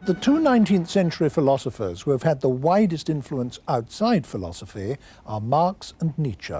The two 19th century philosophers who have had the widest influence outside philosophy are Marx and Nietzsche.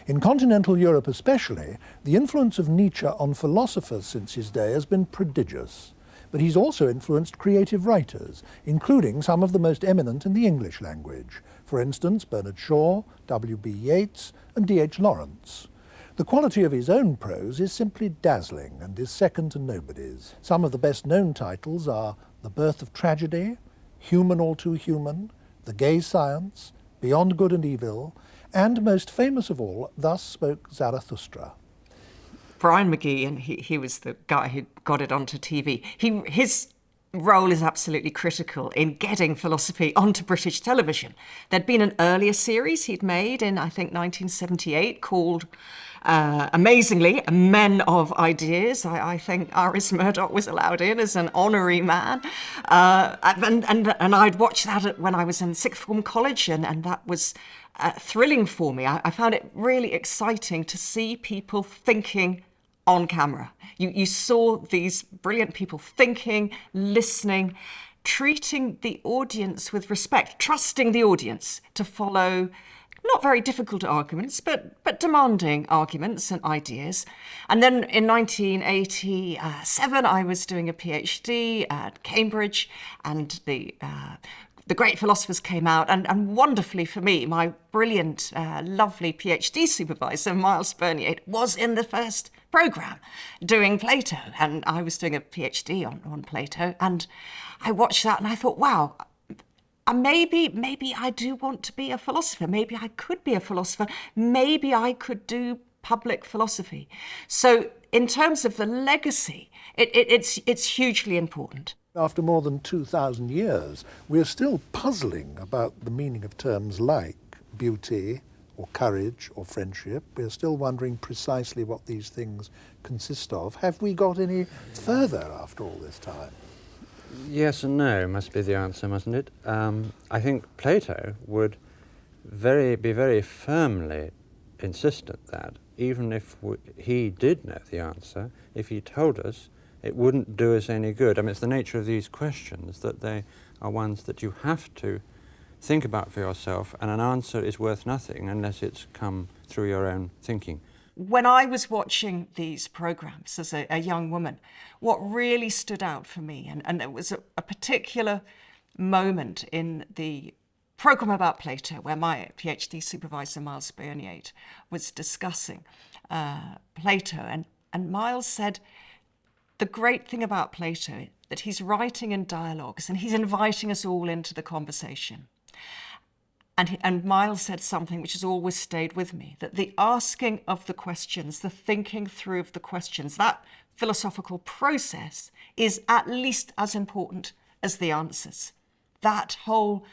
In continental Europe especially, the influence of Nietzsche on philosophers since his day has been prodigious. But he's also influenced creative writers, including some of the most eminent in the English language. For instance, Bernard Shaw, W.B. Yeats, and D.H. Lawrence. The quality of his own prose is simply dazzling and is second to nobody's. Some of the best-known titles are The Birth of Tragedy, Human All Too Human, The Gay Science, Beyond Good and Evil, and most famous of all, Thus Spoke Zarathustra. Bryan Magee, and he was the guy who got it onto TV. His role is absolutely critical in getting philosophy onto British television. There'd been an earlier series he'd made in, I think, 1978 called, amazingly, Men of Ideas. I think Iris Murdoch was allowed in as an honorary man. And I'd watched that when I was in sixth form college, and that was thrilling for me. I found it really exciting to see people thinking on camera. You saw these brilliant people thinking, listening, treating the audience with respect, trusting the audience to follow not very difficult arguments, but demanding arguments and ideas. And then in 1987, I was doing a PhD at Cambridge, and the Great Philosophers came out, and wonderfully for me, my brilliant, lovely PhD supervisor, Miles Bernier, was in the first programme doing Plato, and I was doing a PhD on Plato, and I watched that and I thought, wow, maybe I do want to be a philosopher. Maybe I could be a philosopher. Maybe I could do public philosophy. So in terms of the legacy, it's hugely important. After more than 2,000 years, we're still puzzling about the meaning of terms like beauty or courage or friendship. We're still wondering precisely what these things consist of. Have we got any further after all this time? Yes and no must be the answer, mustn't it? I think Plato would be very firmly insistent that even if he did know the answer, if he told us, it wouldn't do us any good. I mean, it's the nature of these questions that they are ones that you have to think about for yourself, and an answer is worth nothing unless it's come through your own thinking. When I was watching these programmes as a young woman, what really stood out for me, and there was a particular moment in the programme about Plato where my PhD supervisor, Miles Bernier, was discussing Plato, and Miles said, the great thing about Plato, that he's writing in dialogues and he's inviting us all into the conversation. And Miles said something which has always stayed with me, that the asking of the questions, the thinking through of the questions, that philosophical process is at least as important as the answers. That whole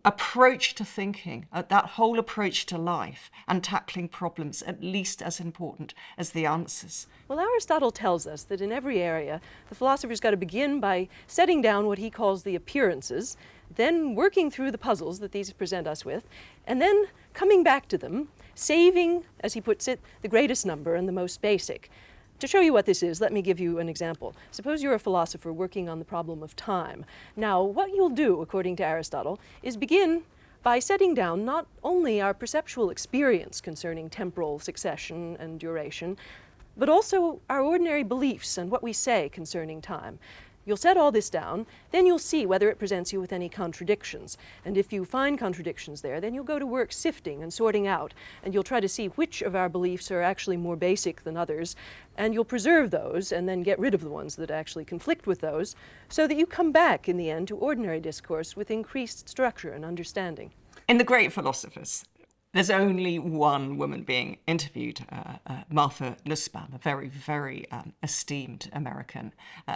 approach to thinking, that whole approach to life and tackling problems, at least as important as the answers. Well, Aristotle tells us that in every area, the philosopher's got to begin by setting down what he calls the appearances, then working through the puzzles that these present us with, and then coming back to them, saving, as he puts it, the greatest number and the most basic. To show you what this is, let me give you an example. Suppose you're a philosopher working on the problem of time. Now, what you'll do, according to Aristotle, is begin by setting down not only our perceptual experience concerning temporal succession and duration, but also our ordinary beliefs and what we say concerning time. You'll set all this down, then you'll see whether it presents you with any contradictions. And if you find contradictions there, then you'll go to work sifting and sorting out, and you'll try to see which of our beliefs are actually more basic than others, and you'll preserve those and then get rid of the ones that actually conflict with those, so that you come back in the end to ordinary discourse with increased structure and understanding. In The Great Philosophers, there's only one woman being interviewed, Martha Nussbaum, a very, very esteemed American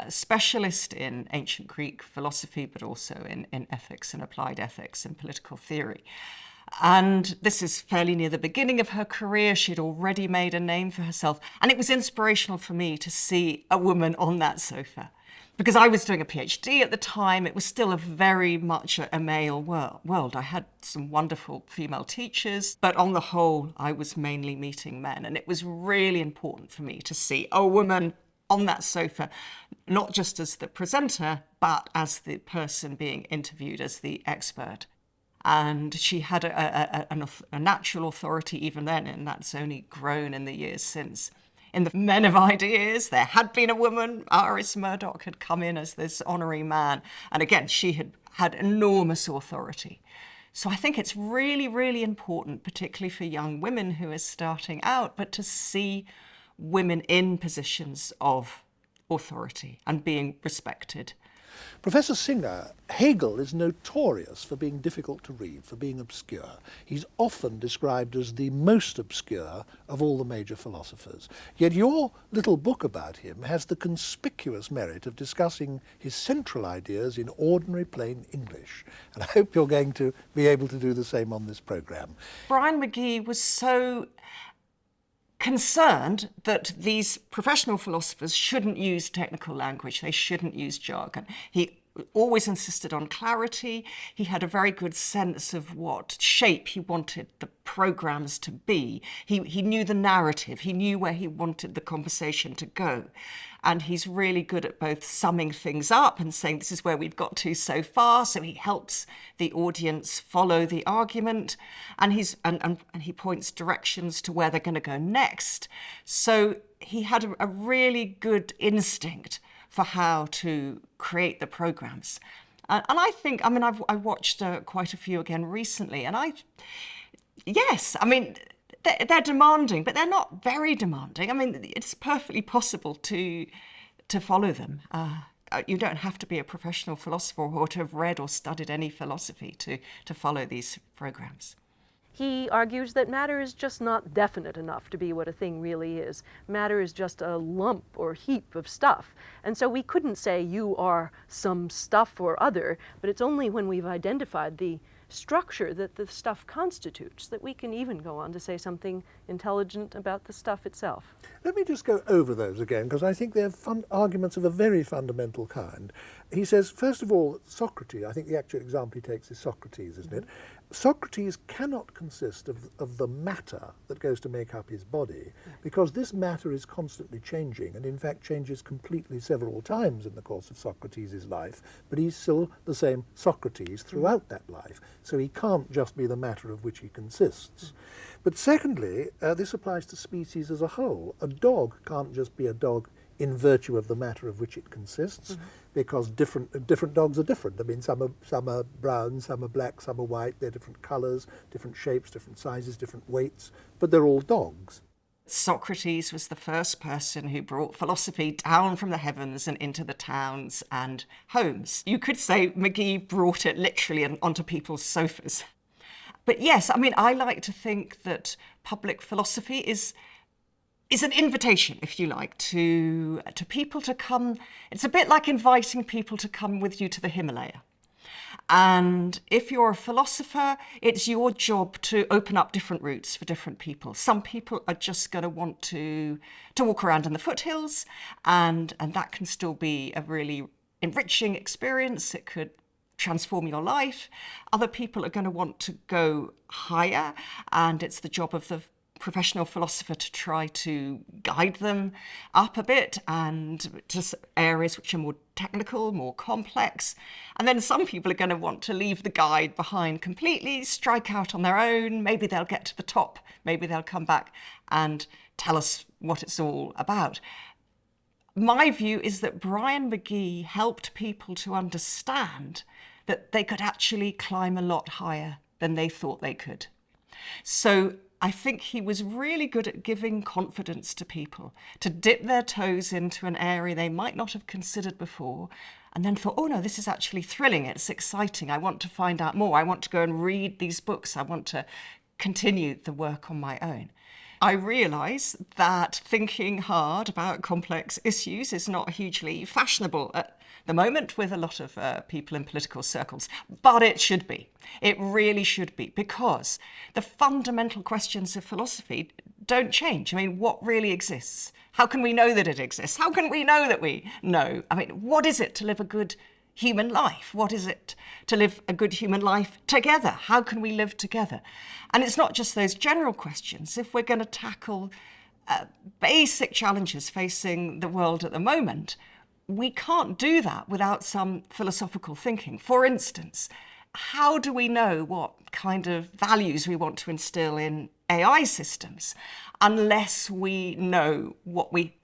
specialist in ancient Greek philosophy, but also in ethics and applied ethics and political theory. And this is fairly near the beginning of her career. She'd already made a name for herself. And it was inspirational for me to see a woman on that sofa. Because I was doing a PhD at the time, it was still very much a male world. I had some wonderful female teachers, but on the whole, I was mainly meeting men. And it was really important for me to see a woman on that sofa, not just as the presenter, but as the person being interviewed, as the expert. And she had a natural authority even then, and that's only grown in the years since. In the Men of Ideas, there had been a woman. Iris Murdoch had come in as this honorary man. And again, she had enormous authority. So I think it's really, really important, particularly for young women who are starting out, but to see women in positions of authority and being respected. Professor Singer, Hegel is notorious for being difficult to read, for being obscure. He's often described as the most obscure of all the major philosophers. Yet your little book about him has the conspicuous merit of discussing his central ideas in ordinary plain English. And I hope you're going to be able to do the same on this programme. Bryan Magee was so concerned that these professional philosophers shouldn't use technical language, they shouldn't use jargon. He always insisted on clarity. He had a very good sense of what shape he wanted the programs to be. He knew the narrative, he knew where he wanted the conversation to go. And he's really good at both summing things up and saying this is where we've got to so far, so he helps the audience follow the argument, and he points directions to where they're going to go next. So he had a really good instinct for how to create the programs. And I think, I mean, I watched quite a few again recently, and yes, I mean, they're demanding, but they're not very demanding. I mean, it's perfectly possible to follow them. You don't have to be a professional philosopher or to have read or studied any philosophy to follow these programs. He argues that matter is just not definite enough to be what a thing really is. Matter is just a lump or heap of stuff. And so we couldn't say you are some stuff or other, but it's only when we've identified the structure that the stuff constitutes that we can even go on to say something intelligent about the stuff itself. Let me just go over those again, because I think they're arguments of a very fundamental kind. He says, first of all, Socrates, I think the actual example he takes is Socrates, isn't it? Socrates cannot consist of the matter that goes to make up his body, because this matter is constantly changing, and in fact changes completely several times in the course of Socrates' life, but he's still the same Socrates throughout that life, so he can't just be the matter of which he consists. But secondly, this applies to species as a whole. A dog can't just be a dog in virtue of the matter of which it consists, because different dogs are different. I mean, some are brown, some are black, some are white. They're different colours, different shapes, different sizes, different weights, but they're all dogs. Socrates was the first person who brought philosophy down from the heavens and into the towns and homes. You could say Magee brought it literally onto people's sofas. But yes, I mean, I like to think that public philosophy is an invitation, if you like, to people to come. It's a bit like inviting people to come with you to the Himalaya. And if you're a philosopher, it's your job to open up different routes for different people. Some people are just going to want to walk around in the foothills, and that can still be a really enriching experience. It could transform your life. Other people are going to want to go higher, and it's the job of the professional philosopher to try to guide them up a bit and to areas which are more technical, more complex. And then some people are going to want to leave the guide behind completely, strike out on their own. Maybe they'll get to the top. Maybe they'll come back and tell us what it's all about. My view is that Bryan Magee helped people to understand that they could actually climb a lot higher than they thought they could. So I think he was really good at giving confidence to people, to dip their toes into an area they might not have considered before, and then thought, oh no, this is actually thrilling, it's exciting, I want to find out more, I want to go and read these books, I want to continue the work on my own. I realise that thinking hard about complex issues is not hugely fashionable at the moment with a lot of people in political circles, but it should be. It really should be, because the fundamental questions of philosophy don't change. I mean, what really exists? How can we know that it exists? How can we know that we know? I mean, what is it to live a good human life? What is it to live a good human life together? How can we live together? And it's not just those general questions. If we're going to tackle basic challenges facing the world at the moment, we can't do that without some philosophical thinking. For instance, how do we know what kind of values we want to instill in AI systems unless we know what we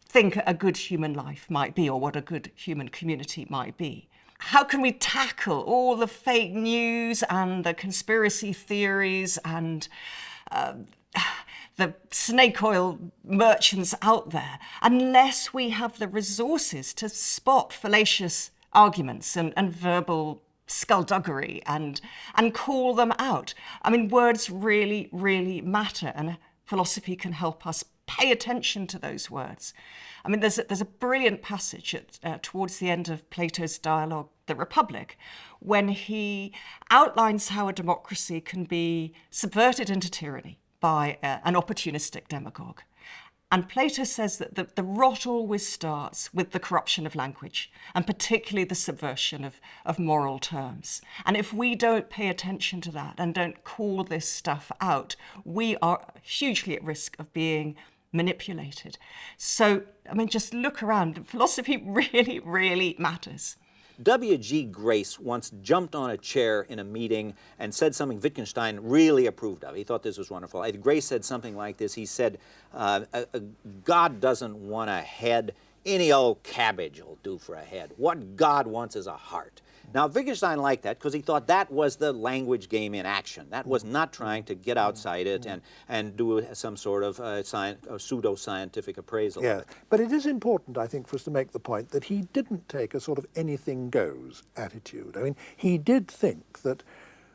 think a good human life might be or what a good human community might be? How can we tackle all the fake news and the conspiracy theories and the snake oil merchants out there unless we have the resources to spot fallacious arguments and verbal skullduggery and call them out? I mean, words really, really matter, and philosophy can help us pay attention to those words. I mean, there's a brilliant passage towards the end of Plato's dialogue, The Republic, when he outlines how a democracy can be subverted into tyranny by an opportunistic demagogue. And Plato says that the rot always starts with the corruption of language, and particularly the subversion of moral terms. And if we don't pay attention to that and don't call this stuff out, we are hugely at risk of being manipulated. So, I mean, just look around. Philosophy really, really matters. W.G. Grace once jumped on a chair in a meeting and said something Wittgenstein really approved of. He thought this was wonderful. Grace said something like this. He said, God doesn't want a head. Any old cabbage will do for a head. What God wants is a heart. Now, Wittgenstein liked that because he thought that was the language game in action. That was not trying to get outside it and do some sort of pseudo-scientific appraisal of it. But it is important, I think, for us to make the point that he didn't take a sort of anything goes attitude. I mean, he did think that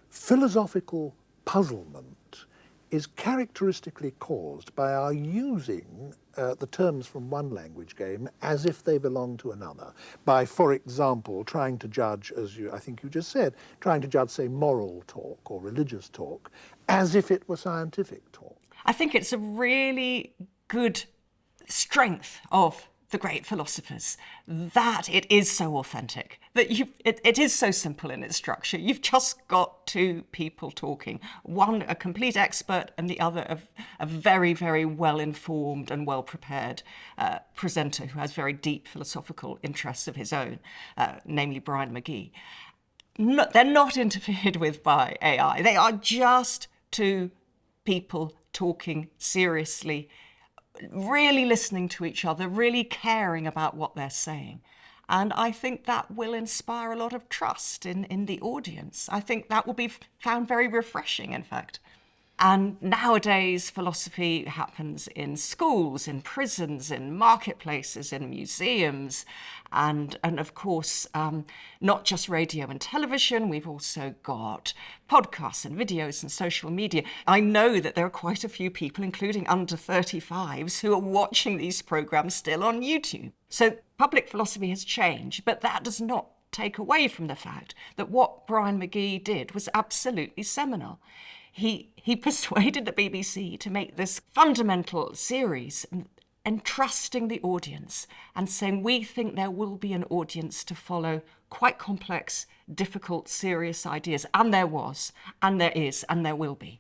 philosophical puzzlement is characteristically caused by our using the terms from one language game as if they belong to another, by, for example, trying to judge, as I think you just said, trying to judge, say, moral talk or religious talk as if it were scientific talk. I think it's a really good strength of the great philosophers that it is so authentic, that it is so simple in its structure. You've just got two people talking, one a complete expert and the other a very, very well-informed and well-prepared presenter who has very deep philosophical interests of his own, namely Bryan Magee. They're not interfered with by AI. They are just two people talking seriously, really listening to each other, really caring about what they're saying. And I think that will inspire a lot of trust in the audience. I think that will be found very refreshing, in fact. And nowadays, philosophy happens in schools, in prisons, in marketplaces, in museums, and of course, not just radio and television. We've also got podcasts and videos and social media. I know that there are quite a few people, including under 35s, who are watching these programs still on YouTube. So public philosophy has changed, but that does not take away from the fact that what Bryan Magee did was absolutely seminal. He persuaded the BBC to make this fundamental series, entrusting the audience and saying, we think there will be an audience to follow quite complex, difficult, serious ideas. And there was, and there is, and there will be.